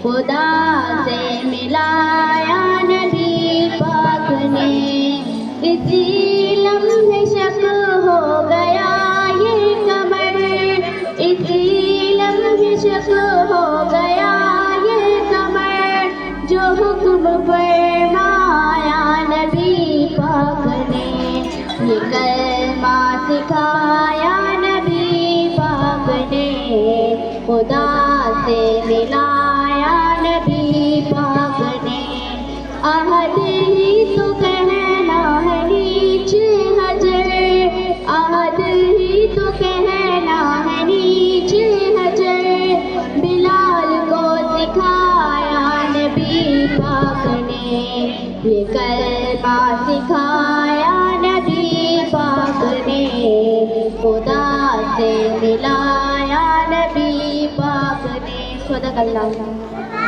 خدا سے ملایا نبی پاک نے، اسی لمحے شک ہو گیا یہ قمر، اسی لمحے شک ہو گیا یہ قمر، جو حکم فرمایا نبی پاک نے، یہ کلمہ سکھایا نبی پاک نے، خدا سے ملایا نبی پاک نے، عہد ہی تو کہنا ہے نیچے حجر، عہد ہی تو کہنا ہے نیچے حجر، بلال کو سکھایا نبی پاک نے، یہ کلمہ سکھایا نبی پاک نے، خدا سے ملایا نبی پاک نے۔ صدق اللہ۔